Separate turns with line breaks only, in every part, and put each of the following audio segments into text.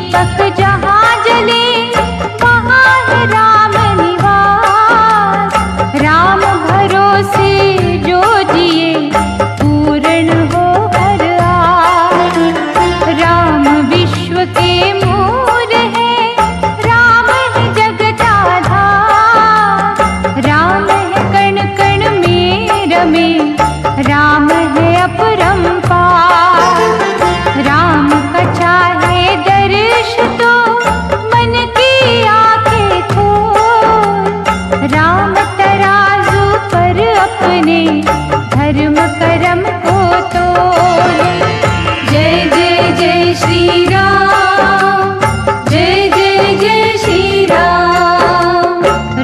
दीपक जहाँ जले वहाँ है राम निवास। राम भरोसे जो जिए पूर्ण हो हर आस। राम विश्व के मूल है, राम है जगताधार। राम है कण कण में रमे, राम है अपरंपार। राम का चाहे दर्श तो मन की आंखें खोल। राम तराजू पर अपने धर्म कर्म को तोले। जय जय जय श्री राम, जय जय जय श्री राम।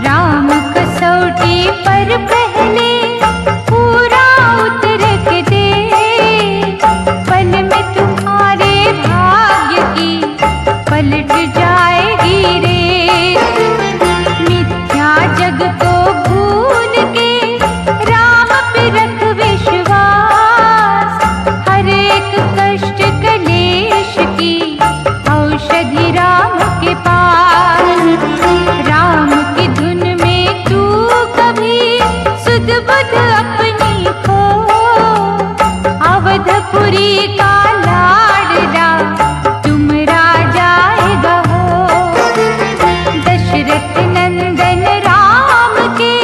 राम कसौटी पर पहले पूरा उतर के दे, पल में तुम्हारे भाग्य की पलट जाएगी रेत। मिथ्या जग को भूल के राम पे रख विश्वास। हर एक कष्ट कलेश की औषधि राम के पास। राम की धुन में तू कभी सुध बुध अपनी खो। अवधपुरी का लाडला तुम राजाएगा हो। दशरथ नंदन राम के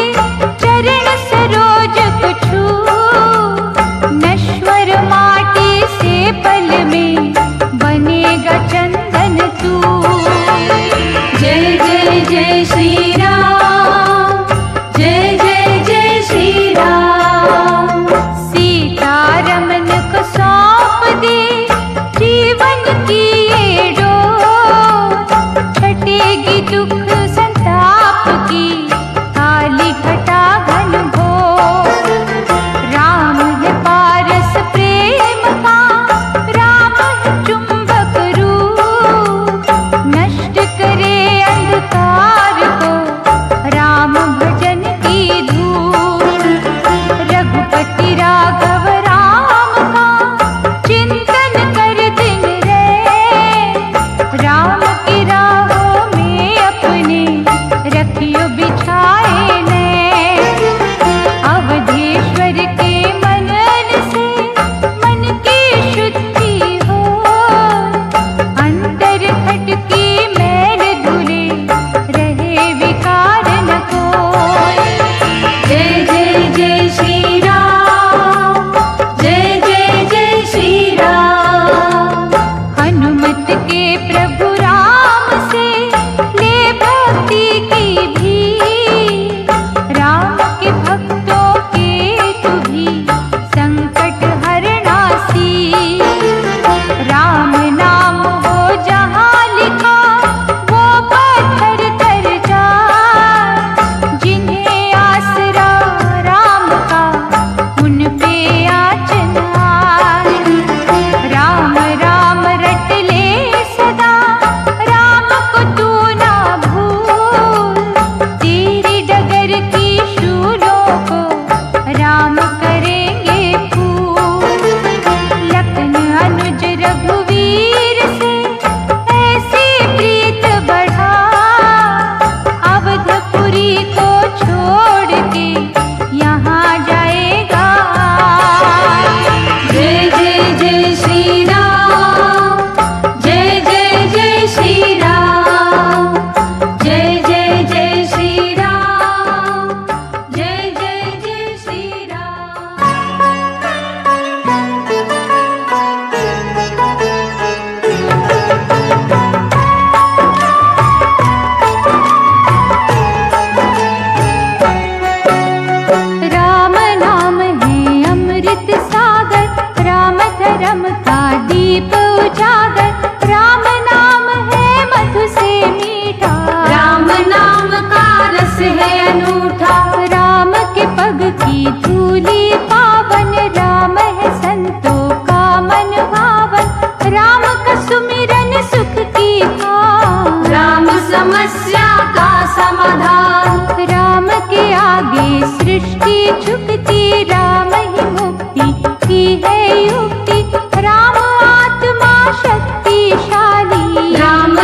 चरण सरोज को छू। नश्वर माटी से पल में बनेगा चंदन तू। जय जय जय श्री राम, जय जय जय श्री राम। सीता रमन को सौंप दे जीवन की ये डोर। छटेगी दुख संताप की काली घटा घन घोर। राम है पारस प्रेम का, राम है चुंबक रूप। नष्ट करे अंधकार को राम भजन की धूप। रघुपति राघव राम का चिंतन कर दिन रैन। राम की राहों में अपने रखियो बिछाए नैन। अवधेश्वर के मनन से मन की शुद्धि हो। अंतर खटकी मैल धुले रहे विकार न कोई। जय जय जय श्री राम, जय जय जय श्री राम। हनुमत के प्रभु राम से ले भक्ति की भी। राम के भक्तों के तू भी संकट हरणासी। राम नाम हो जहाँ लिखा वो पत्थर तर जाए। जिन्हें आसरा राम का उन पे आँचन आए। राम राम रट ले सदा, राम को तू ना भूल। तेरी डगर की शूलों को राम करेंगे फूल। लखन अनुज रघुवीर से ऐसी प्रीत बढ़ा। अवधपुरी को छोड़ के यहाँ जाएगा। जय जय जय श्री राम, जय जय जय श्री राम। जय जय जय श्री राम, जय जय जय श्री राम। राम नाम है अमृत सागर, राम धर्म का दीप उजागर। राम नाम है मधु से मीठा, राम नाम का रस है अनूठा। राम के पग की धूली पावन, राम है संतों का मन भावन। राम का सुमिरन सुख की खान, राम समस्या का समाधान। राम के आगे सृष्टि झुकती, राम ही मुक्ति की है युक्ति। राम आत्मा शक्तिशाली, राम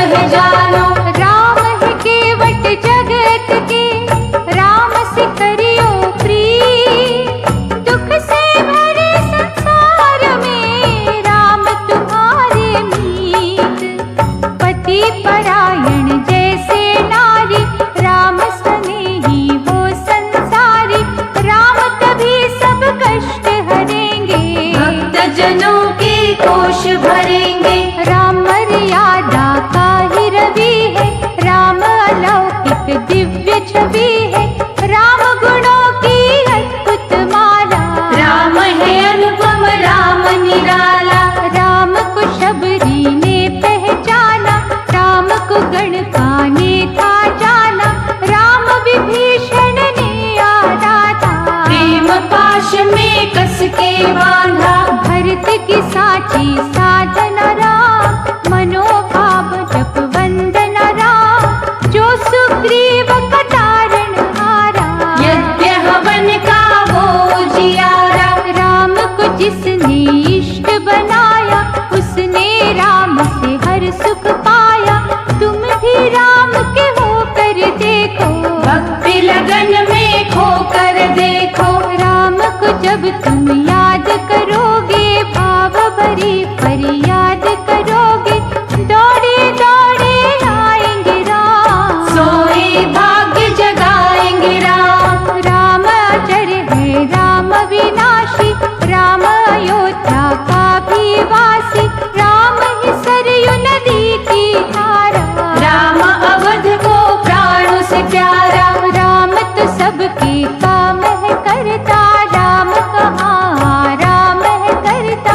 है जानो। राम है केवट जगत के, राम से करियो प्रीत। दुख से भरे संसार में राम तुम्हारे मीत। पति परायण जैसे नारी, राम स्नेही हो संसारी। राम तभी सब कष्ट हरेंगे, भक्त जनों के कोश भरेंगे। राम मर्यादा का ही रवि है, राम अलौकिक दिव्य छवि है। राम गुणों की अद्भुत माला, राम है अनुपम राम निराला। राम को शबरी ने पहचाना, राम को गणका ने था जाना। राम विभीषण ने यादा था, प्रेम पाश में कस के बांधा। भरत की साची साधना राम, मनोभाव जप वंदना राम। जो सुग्रीव का तारण हारा, यज्ञ हवन का वो जियारा। राम को जिसने इष्ट बनाया, उसने राम से हर सुख पाया। तुम भी राम के होकर देखो, भक्ति लगन में खोकर देखो। राम को जब तुम याद करोगे, भाव भरी फरियाद करोगे। दौड़े दौड़े आएंगे राम, सोए भाग्य जगाएंगे राम। राम अजर है राम विनाशी, राम अयोध्या का भी वासी। राम ही सरयू नदी की धारा, राम अवध को प्राणों से प्यारा। राम तो सबके काम है करता, राम कहाँ राम है करता।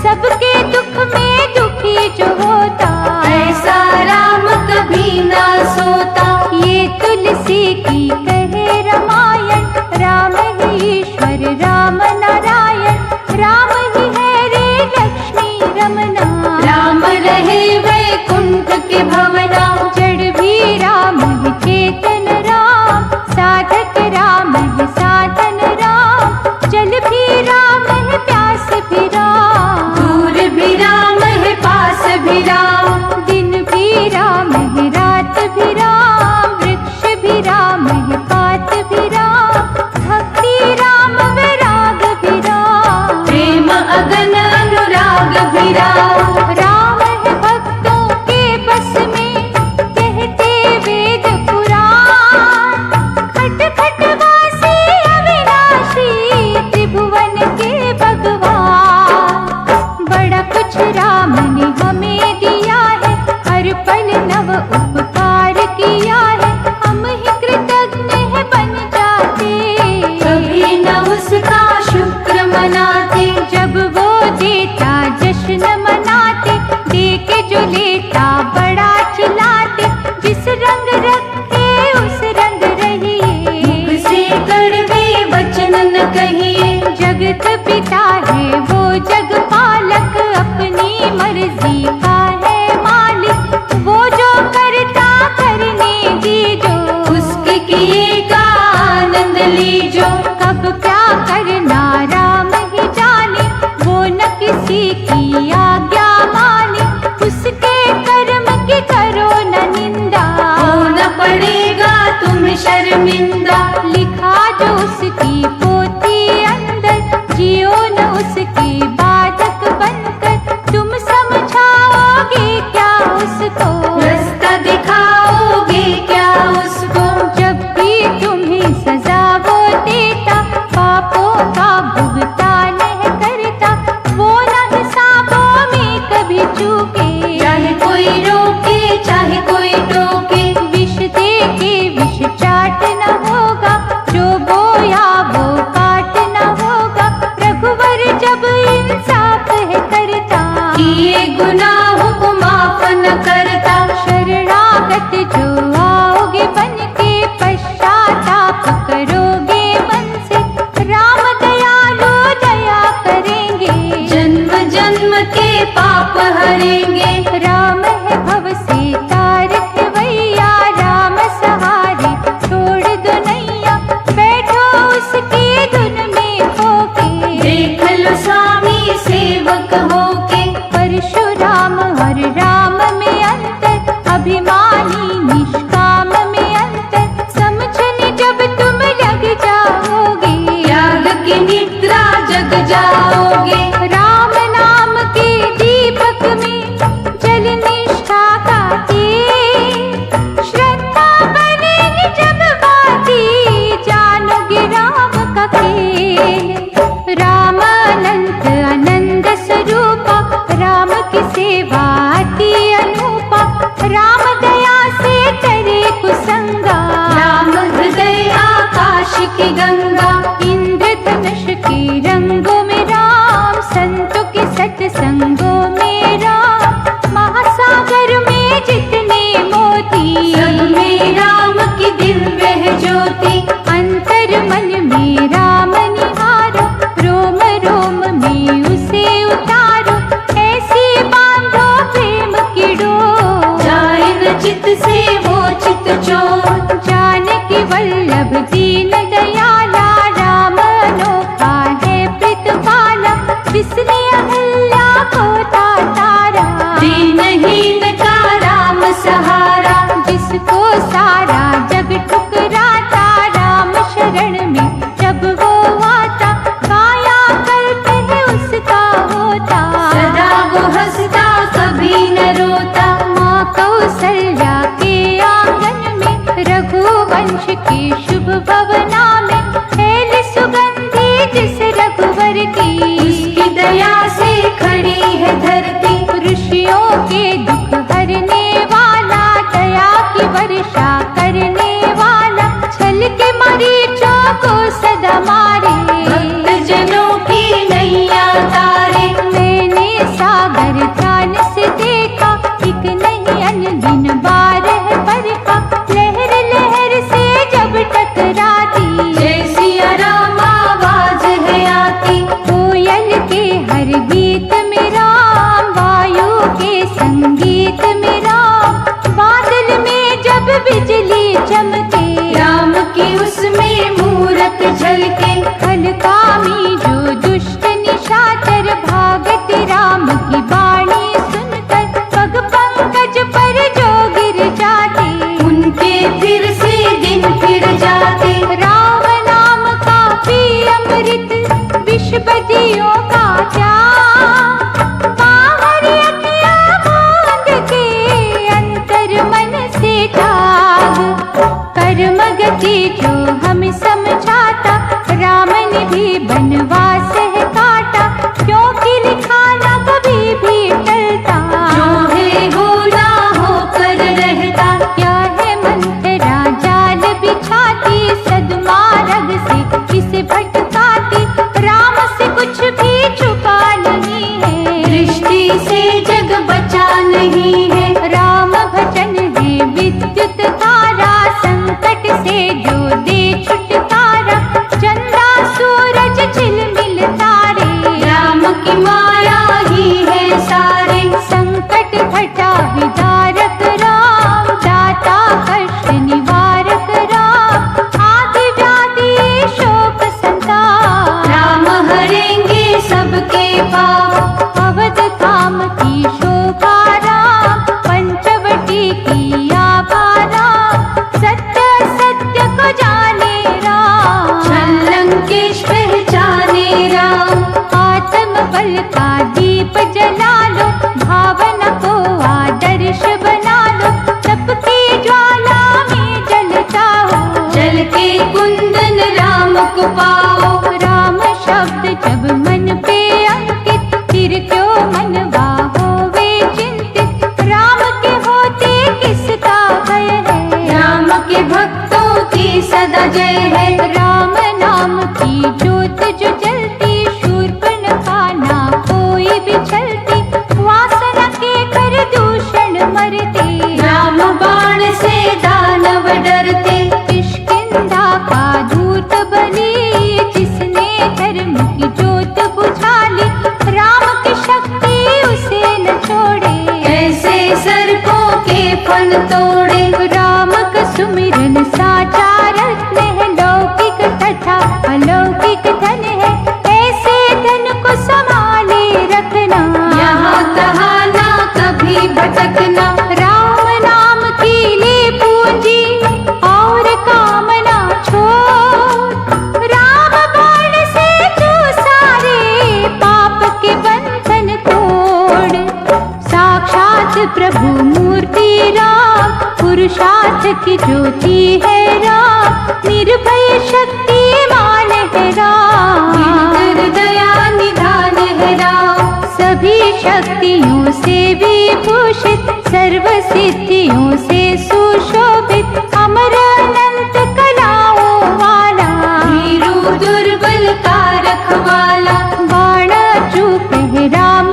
सबके दुख में दुखी जो होता, ऐसा राम कभी ना सोता। ये तुलसी की कहे रामायण, राम ही ईश्वर राम नारायण। राम ही है रे लक्ष्मी रमना, राम रहे वैकुंठ के भवना। जड़ भी राम ही चेतन राम, साधक राम है साधन राम। जल भी राम है प्यास भी राम, दूर भी राम है पास भी राम। दिन भी राम है रात भी राम, वृक्ष भी राम है पात भी राम। भक्ति राम वैराग भी राम, प्रेम अगन अनुराग भी राम। राम है भक्तों के बस में, कहते वेद पुराण। खट खट वासी अविनाशी, त्रिभुवन के भगवान। बड़ा कुछ राम ने हमें दिया है, हर पल नव उपकार किया है। हम ही कृतज्ञ है बन जाते, कभी न उसका शुक्र मनाते। जब वो देता जश्न मनाते, दे के जो लेता बड़ा चिल्लाते। जिस रंग रखे उस रंग रहिए, मुख से कड़वे वचन न कहिए। जगत पिता है वो जग पालक, अपनी मर्जी का है मालिक। वो जो करता करने दीजो, उसके किए का आनंद लीजो। कब क्या करना राम ही जाने, वो न किसी की आज्ञा माने। उसके कर्म की करो न निंदा, होना पड़ेगा तुम्हें शर्मिंदा। लिखा जो उसकी पोथी अंदर, जियो न उसकी बाधक बनकर। तुम समझाओगे क्या उसको, रास्ता दिखाओगे क्या उसको। जब भी तुम्हें सजा वो देता, पापों का भुगतान है करता। वो न हिसाबों में कभी चूके, चाहे कोई रोके चाहे कोई टोके। विष दे के विष चाट न होगा, जो बोया वो काट न होगा। रघुवर जब इंसाफ है करता, किए गुनाहों को माफ न करता। शरणागत जो आओगे बन के, पश्चाताप करोगे मन से। राम दयालु दया करेंगे, जन्म जन्म के पाप हरेंगे। राम है भव से तारक भैया, राम सहारे छोड़ दो नैया। बैठो उसकी धुन में होके, देख लो स्वामी सेवक होके। परशुराम और राम में अंतर, अब सत्संगों में राम, महासागर में जितने मोती,
सब में राम की दिव्य ज्योति।
अंतर मन में राम निहारो, रोम रोम में उसे उतारो, ऐसी बांधो प्रेम की डोर,
जाए न चित से वो चित चोर।
जानकी वल्लभ दीन दयाला, राम अनोखा है प्रीतपाला, जिसने अहल्या को तारा,
दीनहीन का राम सहारा।
जिसको सारा जग ठुकराता, राम शरण में जब वो आता, काया कल्प है उसका होता,
सदा वो हंसता कभी न रोता।
माँ कौसल्या के आंगन में, रघुवंश के शुभ भवना में, फैली सुगंधि जिस रघुवर की,
उसकी दया से खड़ी है धरती।
ऋषियों के दुख हरने वाला, दया की वर्षा करने वाला, छल के मरीचों को सदा मारे,
भक्त जनों की नैया तारे।
मैंने सागर ध्यान से देखा, एक नहीं अनगिन बार है बरखा, लहर लहर से जब टकराती,
जय सिया राम आवाज है आती।
कोयल के हर गीत में राम, वायु के संगीत में राम, बादल में जब बिजली चमके,
राम की उसमें मूरत झलके।
खलकामी जो दुष्ट निशाचर, भागते राम की बाणी सुनकर, पग पंकज पर जो गिर जाते,
उनके फिर से दिन फिर जाते।
राम नाम का भी अमृत, विष बदियों का त्याग, बाहर अखियाँ मूंद के, अंतर मन से त्याग, कर्म गति जो हमें समझाता, राम ने भी बनवास है काटा, क्योंकि लिखा ना कभी भी टलता,
जो है हो ना होकर रहता।
क्या है मंत्रा जाल बिछाती, सदमार्ग से किसे भटकाती, राम से कुछ भी छुपा नहीं है,
दृष्टि से जग बचा नहीं है।
राम भजन है विद्युत धारा, संकट से जो दे छुटकारा, चंदा सूरज झिलमिल तारे,
राम की माया ही है सारे।
संकट घटा विदारक राम, दाता कष्ट निवारक राम, आदि व्याधि शोक संताप,
राम हरेंगे सबके पाप।
अवध धाम की शोभा राम, पंचवटी की आभा राम, सत्य सत्य को जाने राम,
छल लंकेश पहचाने राम।
आत्म बल का दीप जला लो, भावना को आदर्श बना लो, तप की ज्वाला में जल जाओ,
जल के कुंदन राम को पाओ।
राम शब्द जब मन पे अंकित, फिर क्यों मनवा होवे चिंतित, राम के होते किसका भय है,
राम के भक्तों की सदा जय है।
राम नाम की ज्योत जो जलती, शूर्पणखा ना कोई भी छलती, वासना के कर दूषण मरते,
राम बाण से दानव डरते।
किष्किंधा का धूर्त बलि, जिसने धर्म की ज्योत बुझा ली, राम की शक्ति उसे न छोड़े,
ऐसे सर्पों के फन तोड़े।
राम का सुमिरन साचा रत्न है, लौकिक तथा अलौकिक धन है, ऐसे धन को संभाले रखना,
यहाँ कहाँ ना कभी भटकना।
राम नाम की ले पूंजी और कामना छोड़, राम बाण से तू सारे पाप के बंधन तोड़, साक्षात प्रभु मूर्ति राम, पुरुषार्थ की ज्योति है राम, निर्भय शक्तिमान है राम,
दीनकर दया निधान है राम।
सभी शक्तियों से विभूषित, सर्व सिद्धियों से सुशोभित, अमर अनंत कलाओं वाला,
वीरू दुर्बल का रखवाला।
बाण चूप है राम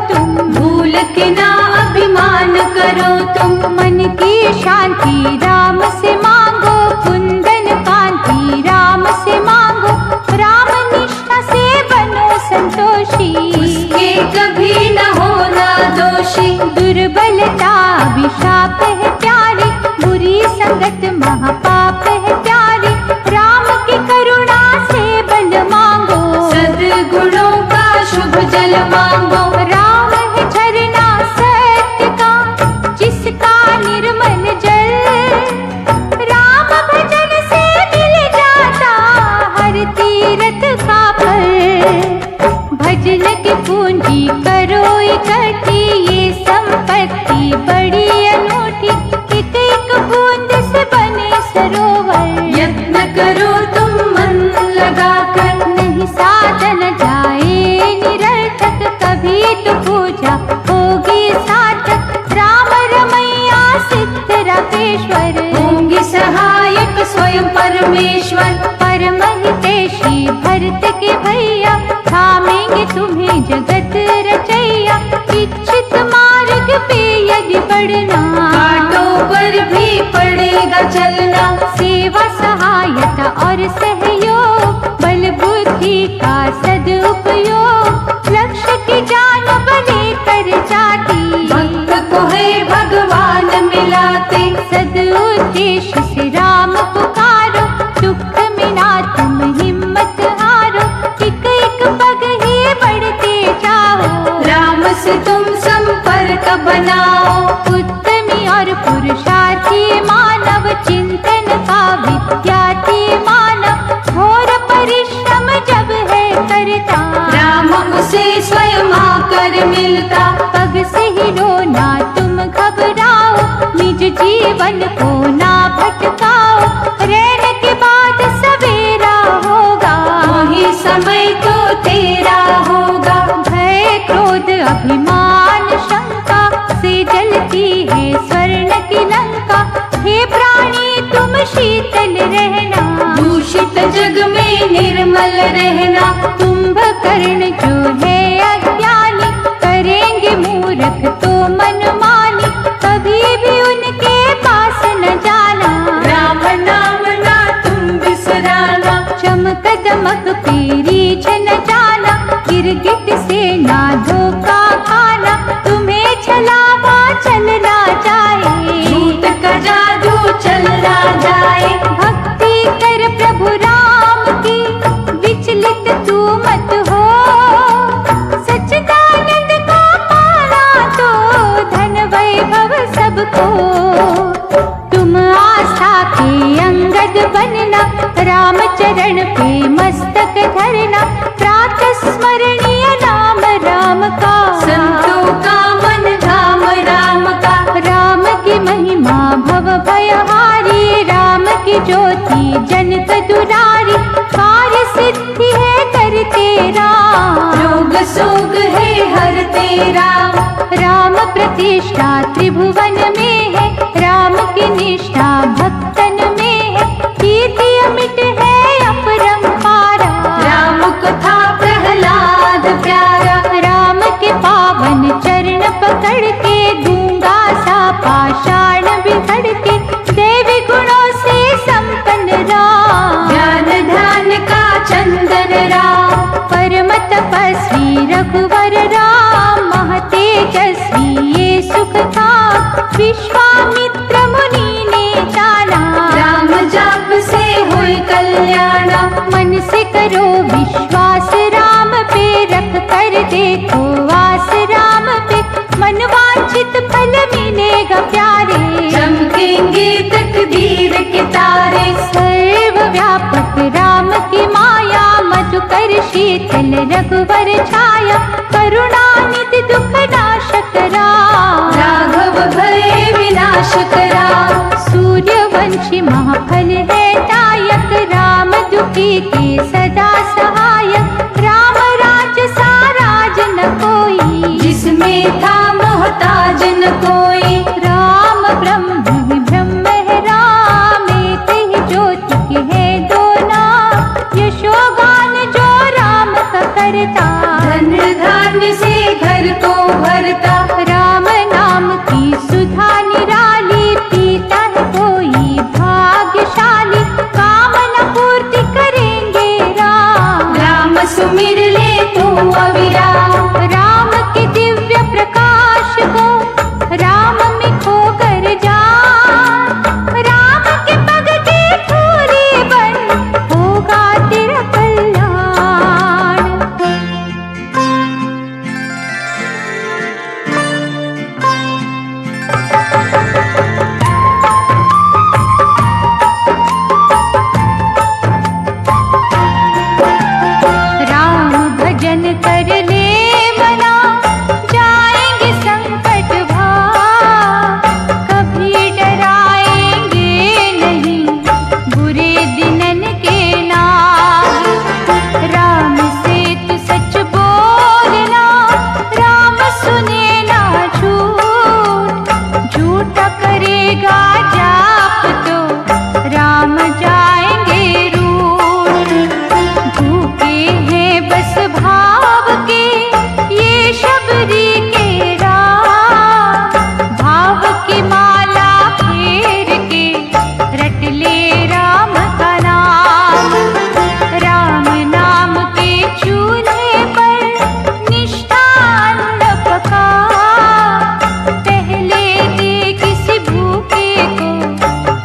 तुम,
भूल के ना अभिमान करो तुम।
मन की शांति राम से मांगो, कुंदन कांति राम से मांगो, राम निष्ठा से बनो संतोषी,
उसके कभी न होना दोषी।
दुर्बलता अभिशाप है प्यारी, बुरी संगत महापाप है प्यारी, राम की करुणा से बल मांगो,
सद्गुणों का शुभ जल मांगो।
राम है झरना सत्य का, जिसका निर्मल जल, राम भजन से मिल जाता हर तीर्थ का फल। भजन की पूंजी करो इकट्ठी, ये संपत्ति बड़ी अनूठी, एक एक बूंद से बने सरोवर।
यत्न करो तुम मन लगाकर,
नहीं साधन जाए निरर्थक, कभी तो पूजा होगी सार्थक। राम रमैया सिद्ध राकेश्वर,
होंगे सहायक स्वयं परमेश्वर।
परम हितैषी भरत के भैया, थामेंगे तुम्हें जगत रचैया। इच्छित मार्ग पे यदि बढ़ना,
कांटों पर भी पड़ेगा चलना।
सेवा सहायता और सहयोग, बल बुद्धि का सदुपयोग, लक्ष्य की जान बने कर जाती,
भक्त को है भगवान मिलाते।
सदुद्देश्य से राम पुकारो, दुख में ना तुम हिम्मत हारो, एक एक पग ही बढ़ते जाओ,
राम से तुम संपर्क बनाओ।
उत्तमी और पुरुषार्थी मानव, चिंतन का विद्यार्थी मानव, घोर परिश्रम जब है करता,
राम उसे स्वयं आकर मिलता।
पग से ही रोना तुम घबराओ, निज जीवन को ना भटकाओ, रहने के बाद सवेरा होगा,
वही समय तो तेरा होगा।
भय क्रोध अभिमान शंका से जलती है स्वर्ण की लंका। हे प्राणी तुम शीतल रहना,
दूषित जग में निर्मल रहना।
कुंभकर्ण जो है अज्ञानी, करेंगे मूर्ख तो मनमानी, कभी भी उनके पास न जाना।
राम नाम ना तुम बिसराना।
चमक दमक पे रीछ न जाना, गिरगिट से ना धोखा खाना, तुम्हें छलावा चलना जाए,
झूठ का जादू चलना जाए।
भक्ति कर प्रभु राम की, विचलित तू मत हो, सच्चिदानंद को पाना तो धन वैभव सबको। तुम आस्था के अंगद बनना, राम चरण पे मस्तक धरना, प्रातः स्मरणीय नाम राम का,
संतों का मन धाम राम का।
राम की महिमा भव भयहारी, राम की ज्योति जनक दुरारी, कार्य सिद्धि है करते राम,
रोग सोग है हर तेरा।
राम प्रतिष्ठा त्रिभुवन में है, राम की निष्ठा भक्तन में है, कीर्ति अमिट है अपरंपारा,
राम कथा प्रहलाद प्यारा।
राम के पावन चरण पकड़ के, गूंगा सा पाषाण बिगड़ के, देवी गुणों से संपन्न राम,
ज्ञान ध्यान का चंदन राम।
परम तपस्वी रघुवर राम, महतेजस्वी ये सुख था, विश्वामित्र मुनि ने जाना।
राम जाप से हुई कल्याणा।
मन से करो विश्वास राम पे, रख कर देखो आस राम पे, मन वांछित फल मिलेगा प्यारे,
चमकेंगे तकदीर के तारे।
सर्व व्यापक राम की माया, मधुकर शीतल रघुवर छाया, करुणा निधि दुख नाशक राम,
राघव भय विनाशक राम।
सूर्यवंशी महाफल है दायक, राम दुखी के सदा सहायक, राम राज साराज न कोई,
जिसमें था मोहताज न कोई।
राम ब्रह्म ही ब्रह्म है, राम एक ही ज्योति के है दो नाम, यशोगान जो राम का करता,
धन धान्य से घर को
सबरी के राम, भाव की माला फेर के रट ले राम का नाम। राम नाम के चूल्हे पर निष्ठा न पका, पहले दे किसी भूखे को,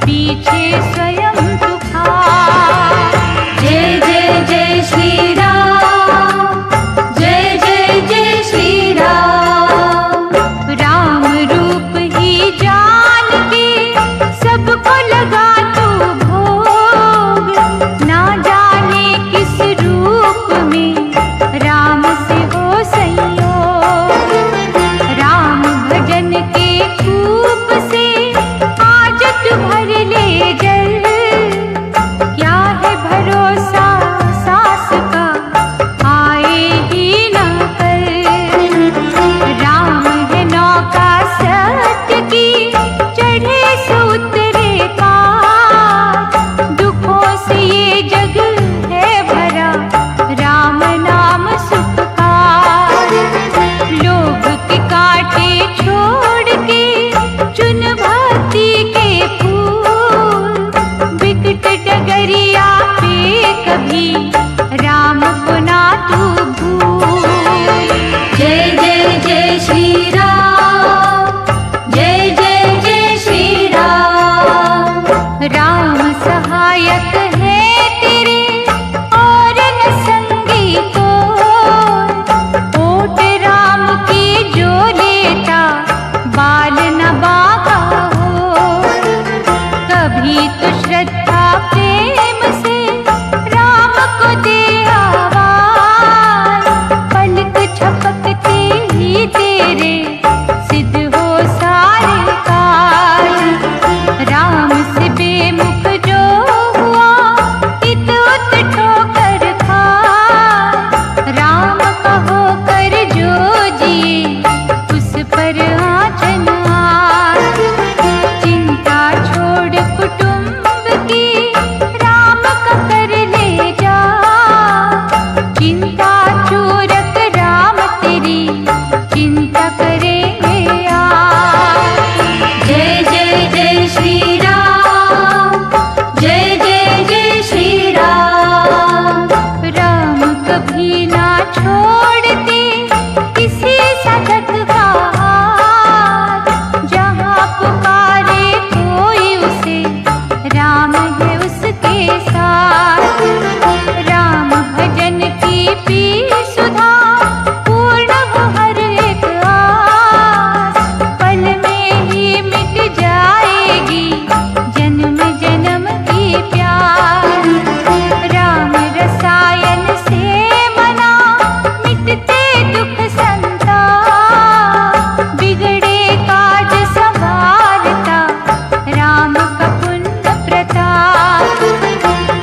पीछे स्वयं तू खा।
जय जय जय श्री राम, जय जय जय श्री राम।
राम रूप ही जान के सबको लगा तू भोग, ना जाने किस रूप में राम से हो संयोग। राम भजन के कूप से आज तू भर ले जल, क्या है भरोसा सास का आए ही ना कल। राम है नौका सत्य की, चढ़े सो उतरे पार, दुखों से ये जग है भरा, राम नाम सुख का। लोभ के कांटे छोड़ के चुन भक्ति के फूल, विकट डगरिया पे कभी राम को ना तू भूल।
जय जय जय श्री राम, जय जय जय श्री राम।
राम सहायक है तेरे और न संगी को, ओट राम की जो लेता बाल न बाका हो। कभी तो श्रद्धा प्रेम से राम को दे आवाज, पलक झपकते ही तेरे सिद्ध हो सारे काज। राम से बेमुख जो हुआ, इत उत ठोकर खाए, राम का होकर जो जिए उस पर आँचन आए। चिंता छोड़ कुटुंब की, राम का कर ले जा, चिंता चूरक राम तेरी चिंता करेंगे आप।
जय जय जय श्री राम, जय जय जय श्री राम।
राम कभी ना छोड़ते किसी साधक का हाथ, जहाँ पुकारे कोई उसे, राम है उसके साथ। राम भजन की पी सुधा, पूर्ण हो हर एक आस, पल में ही मिट जाएगी जन्म जन्म की प्यास। राम रसायन से मना, मिटते दुख संताप, बिगड़े काज संभालता राम का पुण्य प्रताप।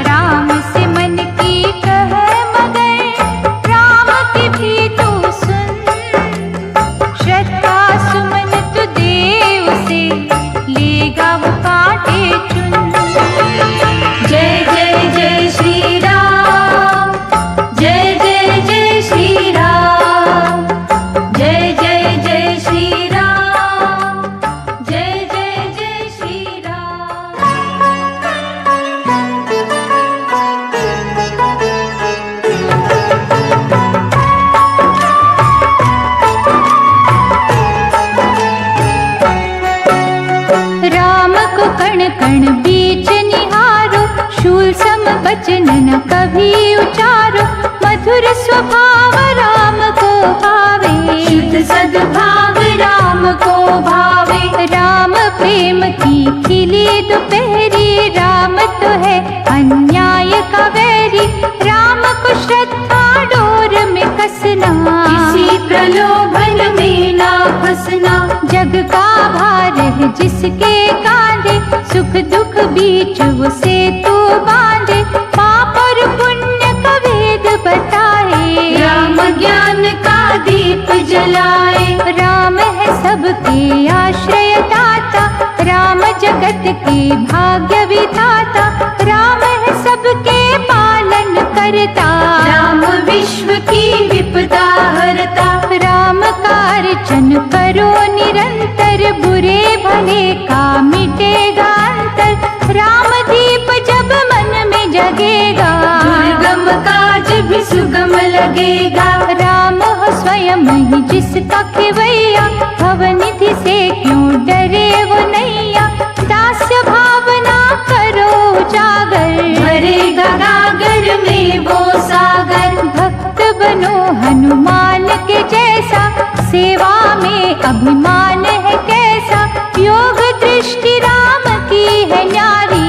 राम से मन की कह मगर, राम की भी तू सुन, श्रद्धा सुमन तू दे उसे, लेगा वो कांटे चुन।
जय जय जय श्री राम, जय जय जय श्री राम। जय जय जय श्री राम, जय जय जय श्री राम।
राम को कण कण बीच निहारो, शूल सम बचन न कभी उचारो, मधुर स्वभाव राम को भावे,
शुद्ध सद्भाव राम को भावे।
राम प्रेम की खिली दोपहरी, राम तो है अन्याय का वैरी। राम को श्रद्धा डोर में कसना,
किसी प्रलोभन में ना फंसना।
जग का भार है जिसके कांधे, सुख दुख बीच वो सेतु बांधे। पाप और पुण्य का भेद बताए,
राम ज्ञान का दीप जलाए।
राम है सबके आश्रय दाता, राम जगत के भाग्य विधाता। राम है सबके पालन करता,
राम विश्व की विपदा हरता।
राम का वचन करो निरंतर, बुरे भले का मिटेगा अंतर। राम दीप जब मन में जगेगा,
दुर्गम काज भी सुगम लगेगा।
राम हो स्वयं ही जिसका खेवैया, भवनिधि से क्यों डरे वो नैया। दास्य भावना करो उजागर,
भरेगा गागर में वो सागर।
भक्त बनो हनुमान के जैसा, सेवा में अभिमान है कैसा। योग दृष्टि राम की है न्यारी,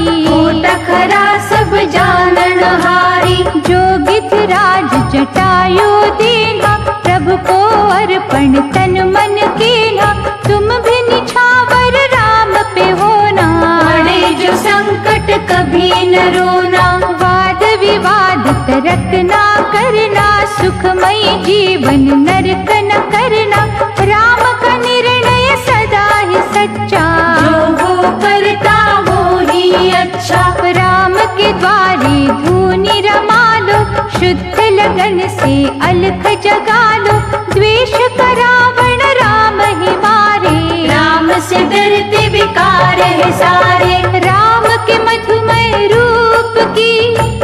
खरा सब जानन हारी।
जोगित राज जटायु दीना, प्रभु को अर्पण तन मन कीना। तुम भी निछावर राम पे होना,
पड़े जो संकट कभी न रोना।
वाद विवाद तर्क ना करना, सुखमय जीवन नरक न करना। राम का निर्णय सदा ही सच्चा,
जो वो करता वो ही अच्छा।
राम के द्वारे धूनि रमा लो, शुद्ध लगन से अलख जगा लो। द्वेष का रावण राम ही मारे,
राम से डरते बेकार है सारे।
राम के मधुमय रूप की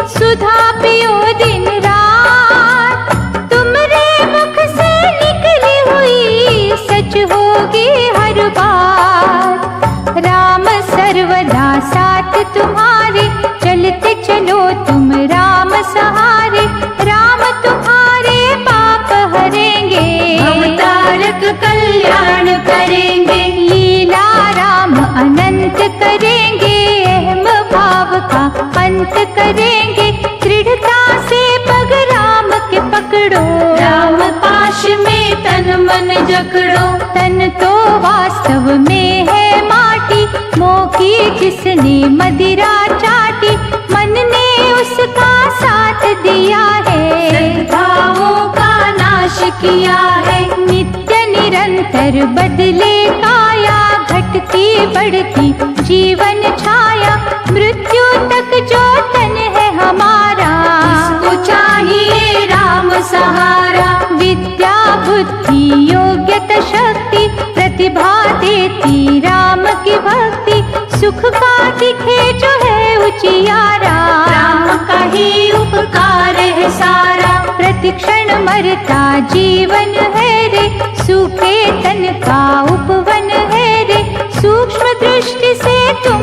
सुधा पियो दिन रात। तुमरे मुख से निकली हुई सच होगी हर बार। राम सर्वदा साथ तुम्हारे, चलते चलो तुम राम सहारे। राम तुम्हारे पाप हरेंगे,
अवतारक कल्याण करेंगे।
लीला राम अनंत करेंगे, अहम भाव का अंत करेंगे। दृढ़ता से पग राम के पकड़ो,
राम पाश में तन मन जकड़ो।
तन तो वास्तव में है माटी, मोह की जिसने मदिरा चाटी। मन ने उसका साथ दिया है,
सद्भावों का नाश किया है।
नित्य निरंतर बदले काया, घटती बढ़ती जीवन छाया। मृत्यु तक जो तन है हमारा,
इसको चाहिए राम सहारा।
विद्या बुद्धि योग्यता शक्ति, प्रतिभा देती राम की भक्ति। सुख का दिखे जो है उजियारा,
राम का ही उपकार है सारा।
प्रतिक्षण मरता जीवन है रे, सूखे तन का उपवन है रे। सूक्ष्म दृष्टि से तुम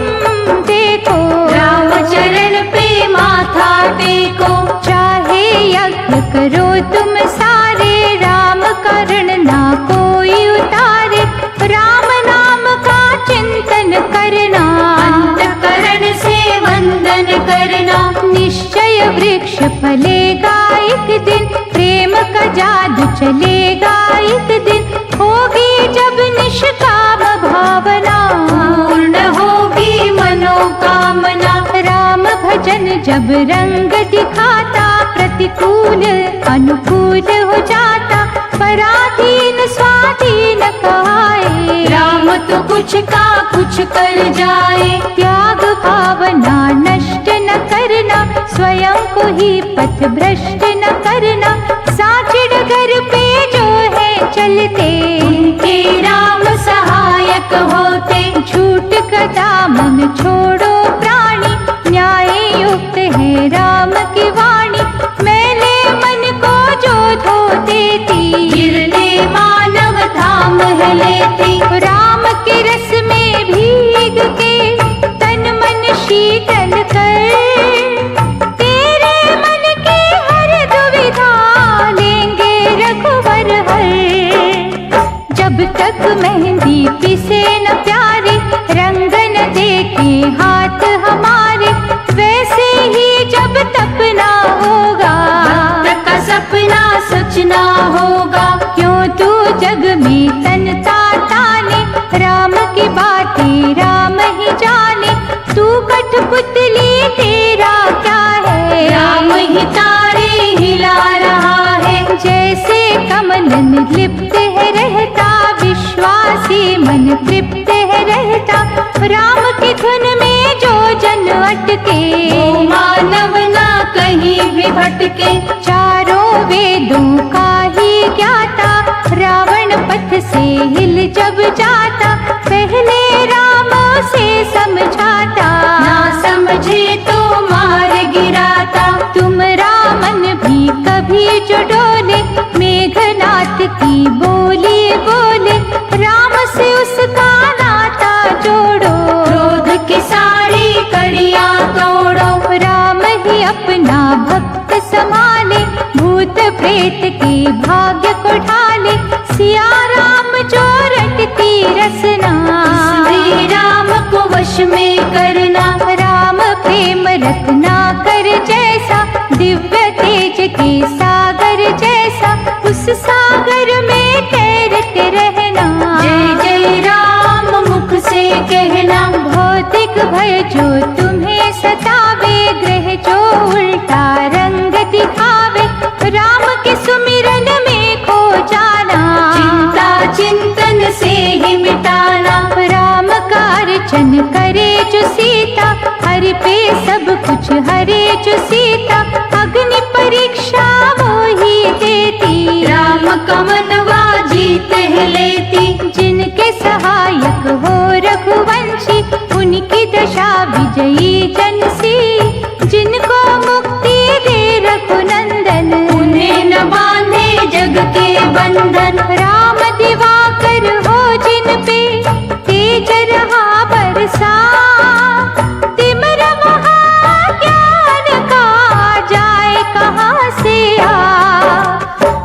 देखो,
राम चरण पे माथा टेको।
चाहे यज्ञ करो तुम सारे, राम करण ना कोई उतारे। राम नाम का चिंतन करना,
अंतःकरण से वंदन करना।
निश्चय वृक्ष फलेगा एक दिन, प्रेम का जादू चलेगा एक दिन। होगी जब निष्काम भावना,
पूर्ण होगी मनोकामना।
राम भजन जब रंग दिखाता, प्रतिकूल अनुकूल हो जाता। पराधीन स्वाधीन कहाए,
राम तो कुछ का कुछ कर जाए।
त्याग भावना नष्ट न करना, स्वयं को ही पथ भ्रष्ट न करना। साचे डगर पे जो है चलते,
उनके राम सहायक होते।
झूठ का दामन छोड़ो प्राणी, न्याय युक्त है राम की वाणी। मैले मन को जो धो देती,
गिरने मानव धाम है लेती।
राम के रस में भीग के तन मन शीतल कर। तेरे मन की हर दुविधा लेंगे रघुवर हर। जब तक मेहंदी पिसे न प्यारे, रंग न देखे हाथ हमारे। वैसे ही जब तप ना होगा,
भक्त का सपना सच ना होगा।
क्यों तू जग में तनता ताने, राम की बातें राम ही जाने। तू कठपुतली तेरा क्या है,
राम ही तारे हिला रहा है।
जैसे कमल लिप्त है रहता, विश्वासी मन तृप्त है रहता। राम की धुन में जो जन अटके,
वो मानव ना कहीं भी भटके।
चारों वेदों का ही ज्ञाता, रावण पथ से जाता, पहले राम से समझाता,
ना समझे तो मार गिराता।
तुम रामन भी कभी जो डोले, मेघनाथ की बोली बोले, राम से उसका नाता जोड़ो,
क्रोध की सारी कड़ियाँ तोड़ो।
राम ही अपना भक्त संभाले, भूत प्रेत के भाग्य को ढाले, सिया राम जो रटती रसना,
श्री राम को वश में करना।
राम प्रेम रत्ना कर जैसा, दिव्य तेज के सागर जैसा, उस सागर में तैरते रहना।
जय जय राम मुख से कहना।
भौतिक भय जो तुम्हें सतावे, ग्रह जो उल्टा रंग दिखावे, राम के सुमिरन में खो जाना,
चिंता चिंतन से ही मिटाना।
राम का अर्चन करे जो सीता, हरि पे सब कुछ हरे जो सीता, अग्नि परीक्षा वो ही देती,
राम का मनवा जीत है लेती।
जिनके सहायक हो रघुवंशी, उनकी दशा विजयी जनसी, जिनको मुक्ति दे रघुनंदन,
उन्हें न बांधे जग के बंधन।
राम दिवाकर हो जिन पे, तेज रहा बरसा, तिमिर महाज्ञान का जाए कहाँ से आ।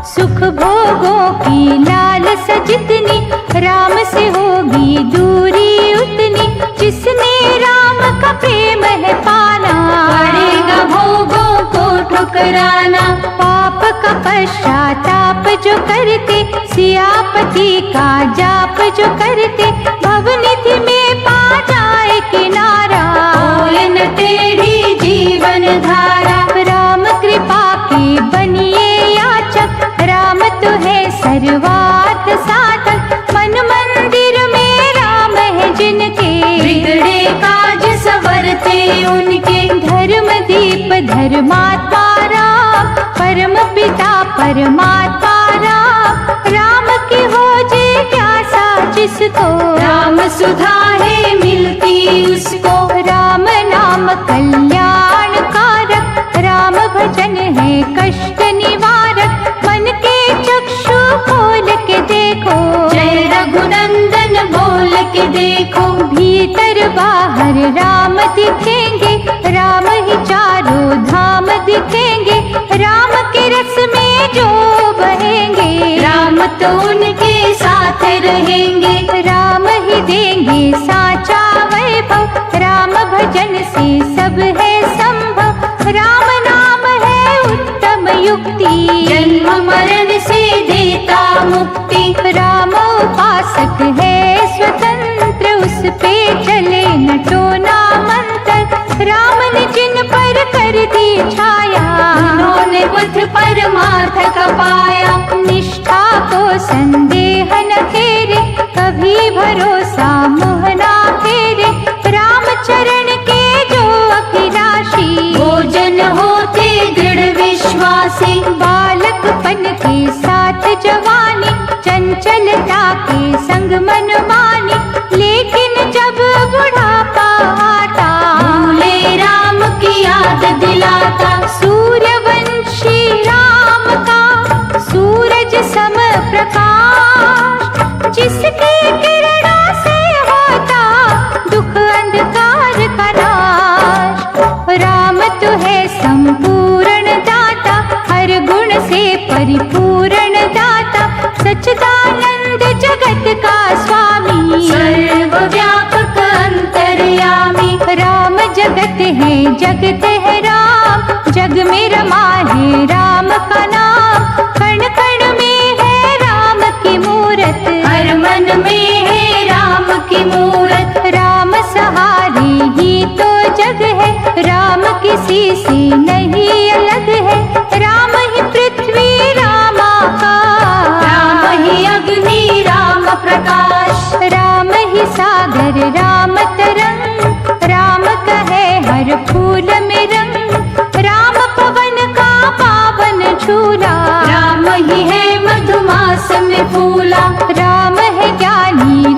सुख भोगों की लालस जितनी, राम से होगी दूरी उतनी, जिसने राम का प्रेम है पाना,
पड़ेगा भोगों को ठुकराना।
पाप का पश्चाताप जो करते, सियापति का जाप जो करते, भवनिधि में पा जाए किनारा,
होए न टेढ़ी जीवन धारा।
राम कृपा के बनिए याचक, राम तो है सर्वार्थ साधक, मन मंदिर में राम है जिनके,
बिगड़े काज संवरते उनके।
धर्म दीप धर्मात्मा राम, परम पिता परमात्मा राम, राम की हो जिज्ञासा जिसको,
राम सुधा है मिलती उसको।
राम नाम कल्याण कारक, राम भजन है कष्ट निवारक, मन के चक्षु खोल के देखो,
जय रघुनंदन बोल के देखो।
भीतर बाहर राम दिखेंगे, राम ही चारों धाम दिखेंगे, राम के रस में जो बहेंगे,
राम तो उनके साथ रहेंगे।
राम ही देंगे साचा वैभव, राम भजन से सब है संभव, राम नाम है उत्तम युक्ति,
जन्म मरण से देता मुक्ति।
राम उपासक है स्वतंत्र, उस पे चले न टोना मंत्र, राम ने जिन पर कर दी छाया,
उन्होंने बुद्ध परमार्थ का पाया।
निष्ठा को संदेह न घेरे, कभी भरोसा मुह ना फेरे, राम चरण के जो अभिलाषी,
भोजन होते दृढ़ विश्वासी।
बालकपन के साथ जवानी, चंचलता के संग मनमानी, लेकिन जब बुढ़ापा आता,
भूले राम की याद दिलाता।
सूर्यवंशी राम का सूरज सम प्रकाश, जिसकी किरणों से होता दुख अंधकार का नाश, राम तो है संपूर्ण दाता, हर गुण से परिपूर्ण दाता, सच्चिदानंद जगत का स्वामी,
सर्वव्यापक अंतर्यामी।
राम जगत है जगत है राम, जग में रमा है राम का नाम, कण कण में है राम की मूरत,
हर मन में है राम की मूरत।
राम सहारे ही तो जग है, राम किसी से नहीं अलग है, राम ही पृथ्वी राम आकाश,
राम ही अग्नि राम प्रकाश।
राम ही सागर राम तरंग, राम कहे हर फूल में रंग, राम पवन का पावन झूला,
राम ही है मधुमास में फूला।
राम है ज्ञानी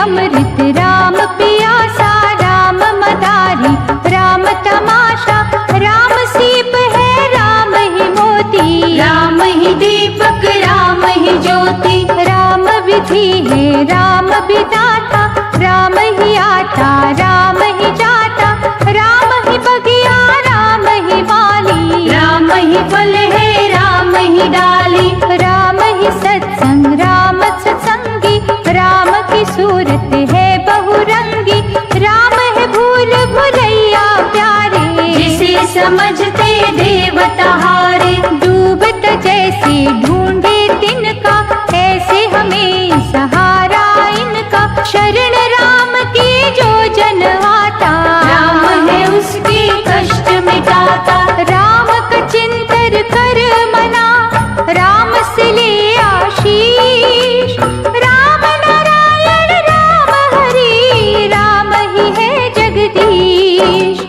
अमृत राम पियासा, राम मदारी राम तमाशा, राम सीप है राम ही मोती,
राम ही दीपक राम ही ज्योति,
राम विधि है राम विधाता, राम ही आता राम ही जाता, राम ही बगिया राम ही माली,
राम ही फल है राम ही डाली,
राम ही सत्संग राम सत्संगी, राम की सूरत है बहुरंगी, राम है भूल भुलैया प्यारे,
जिसे समझते देवता हारे,
डूबत जैसे ढूंढे तिनका, ऐसे हमें सहारा इनका, शरण राम की जो जन आता,
राम है उसके कष्ट मिटाता,
राम का चिंतन कर मना, राम से ले आशीष, राम नारायण राम हरि, राम ही है जगदीश,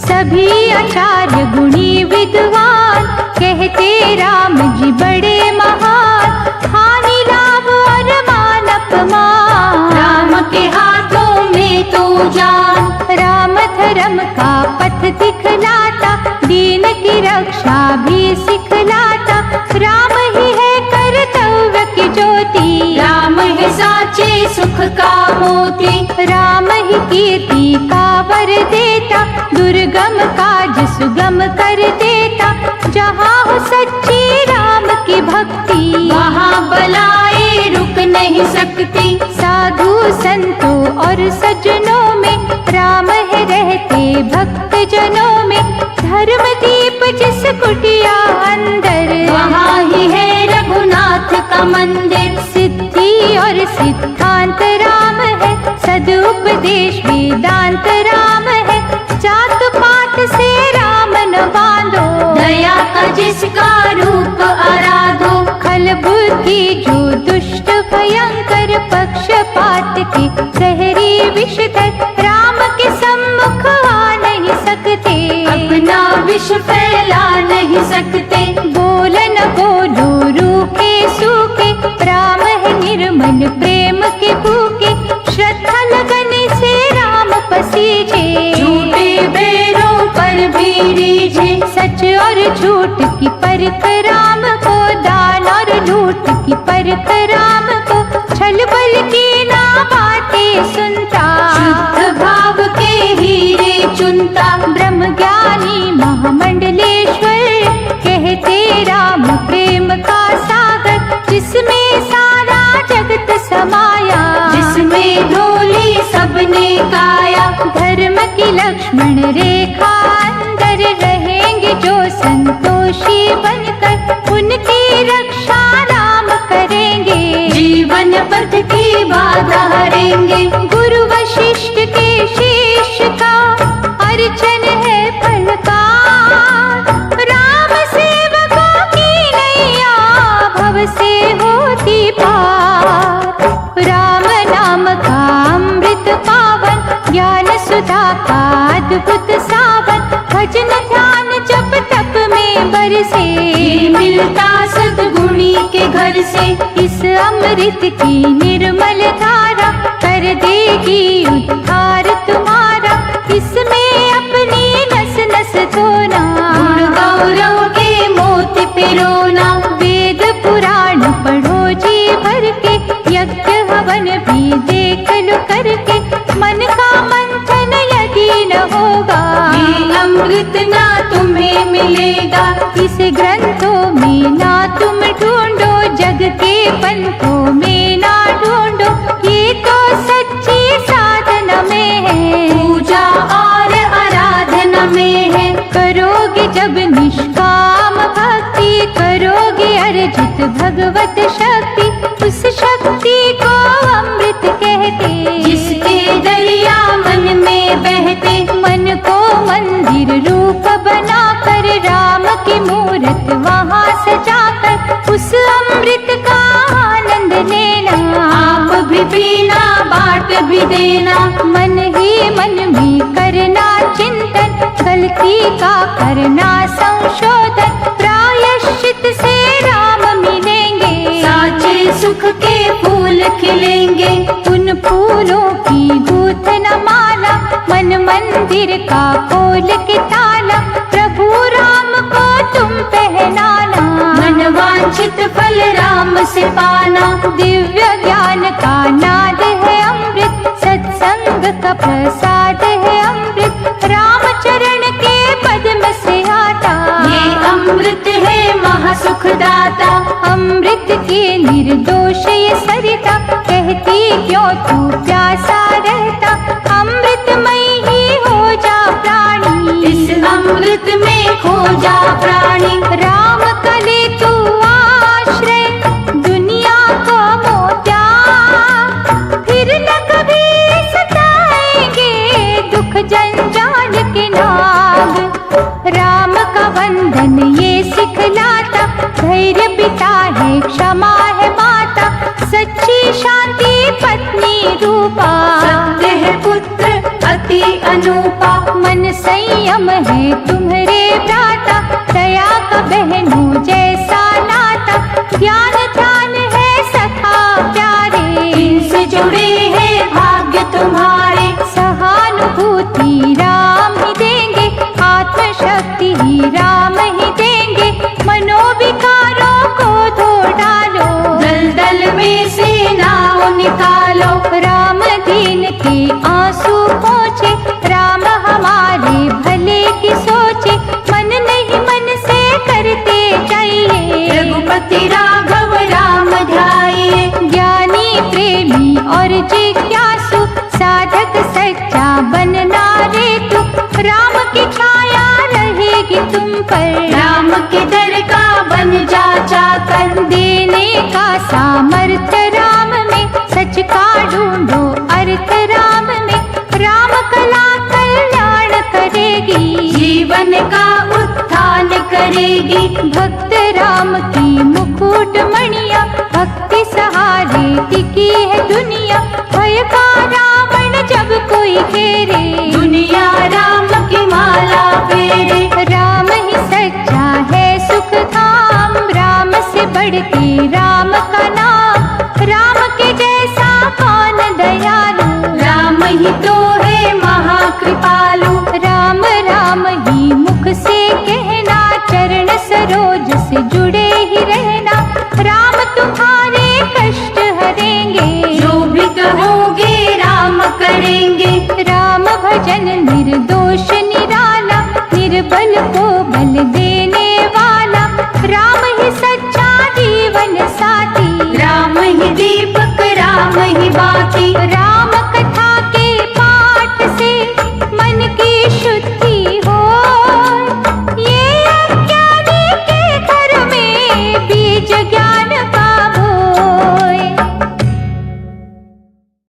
सभी आचार्य गुणी विद्वान, कहते राम जी बड़े महान, हानि लाभ और मान अपमान,
राम के हाथों में तो जान,
राम धर्म का पथ दिखलाता, दीन की रक्षा भी सिखलाता, राम ही है कर्तव्य की ज्योति,
राम है साचे सुख का मोती,
राम ही कीर्ति का वर देता, दुर्गम काज सुगम कर देता, जहाँ हो सच्ची राम की भक्ति,
वहाँ बलाएं रुक नहीं सकती,
साधु संतों और सज्जनों में, राम है रहते भक्त जनों में, धर्म दीप जिस कुटिया अंदर,
वहाँ ही है रघुनाथ का मंदिर,
सिद्धि और सिद्धांत राम है, सदुपदेश वेदांत राम है, जात पात से राम न बांधो,
दया का जिसका रूप आराधो,
खल बुद्धि जो दुष्ट भयंकर, पक्षपात के सहरी विषधर, राम के सम्मुख आ नहीं सकते,
अपना विष फैला नहीं सकते,
बोल न बोलो रूखे सूखे, राम है निर्मल प्रेम के भूखे, श्रद्धा लगन से राम पसीजे,
झूठे बैरों पर भी रीझे,
सच और झूठ की परख राम को, दान और लूट की परख राम को, छल बल की ना बातें सुनता,
शुद्ध भाव के हीरे चुनता,
ब्रह्म ज्ञानी महामंडलेश्वर, कहते राम प्रेम का सागर, जिसमें सारा जगत समाया,
जिसमें ढोली सबने गाया,
धर्म की लक्ष्मण रेखा अंदर, रहेंगे जो संतोषी बनकर, उनकी रक्षा राम करेंगे,
जीवन पथ की बाधा हरेंगे,
गुरु वशिष्ठ के शिष्य का अर्चन है फलकार, राम सेवकों की नैया भव से होती पार, राम नाम का अमृत पावन, ज्ञान सुधा का अद्भुत सावन, भजन ध्यान जप तप में बरसे,
ये मिलता सद्गुणी के घर से,
इस अमृत की निर्मल धारा, कर देगी उद्धार तुम्हारा, इसमें अपनी नस नस धोना,
गुण गौरव के मोती पिरोना,
वेद पुराण पढ़ो जी भर के, यज्ञ हवन भी देख लो करके, मन का मंथन यदि न होगा,
ये अमृत ना तुम्हें मिलेगा,
इस ग्रंथों में ना तुम ढूंढो, जग के पंथों में ना ढूंढो, ये तो सच्ची साधना में है,
पूजा और आराधना में है,
करोगे जब निष्काम भक्ति, करोगे अर्जित भगवत शक्ति, उस शक्ति को अमृत कहते,
जिसके दरिया मन में बहते,
मन को मंदिर रूप बनाकर, राम की मूरत वहाँ सजाकर, उस अमृत का आनंद लेना,
आप भी पीना बांट भी देना,
मन ही मन में करना चिंतन, गलती का करना संशोधन, प्रायश्चित से राम मिलेंगे,
साचे सुख के फूल खिलेंगे,
उन फूलों का खोल के ताला, प्रभु राम को तुम पहनाना।
मनवांछित फल राम से पाना।
दिव्य ज्ञान का नाद है अमृत, सत्संग का प्रसाद है अमृत, राम चरण के पद्म से आता।
ये अमृत है महासुखदाता।
अमृत के निर्दोष ये सरिता, कहती क्यों तू प्यासा रहता, अमृतमय ही हो जा प्राणी।
इस अमृत में खो जा प्राणी।
राम का ले तू आश्रय, दुनिया को मोत्या, फिर न कभी सताएंगे दुख जंजाल के नाग। राम का वंदन ये सिखलाता, धैर्य पिता है क्षमा है माता, सच्ची शांति पत्नी रूपा।
सत्य है पुत्र अति अनूपा।
मन संयम है तुम्हारे भ्राता, दया का बहनों जैसा नाता, ज्ञान ध्यान है सखा प्यारे।
इनसे जुड़े हैं भाग्य तुम्हारे।
सहानुभूति राम ही देंगे, आत्मशक्ति ही राम ही देंगे, मनोविकारों को धो डालो,
दलदल में से नाव निकालो।
राम दीन के आंसू पोंछे, राम हमारे भले की सोचे, मन नहीं मन से करते जाइए,
रघुपति राघव राम ध्याइए।
ज्ञानी प्रेमी और जिज्ञासु, साधक सच्चा बनना रे तू, राम की छाया रहेगी तुम पर।
राम के दर का बन जा चाकर।
देने का सामर्थ्य राम में, सच का ढूंढो अर्थ राम में, राम कला कल्याण करेगी,
जीवन का उत्थान करेगी।
भक्त राम की मुकुट मणिया, भक्ति सहारे टिकी है दुनिया, भय का रावण जब कोई घेरे,
दुनिया राम की माला फेरे।
राम ही सच्चा है सुख धाम, राम से बढ़ के राम का नाम, राम के जैसा कौन दयालु,
राम ही तो है महाकृपालु।
राम राम ही मुख से कहना, चरण सरोज से जुड़े ही रहना, राम तुम्हारे कष्ट हरेंगे,
जो भी कहोगे राम करेंगे।
राम भजन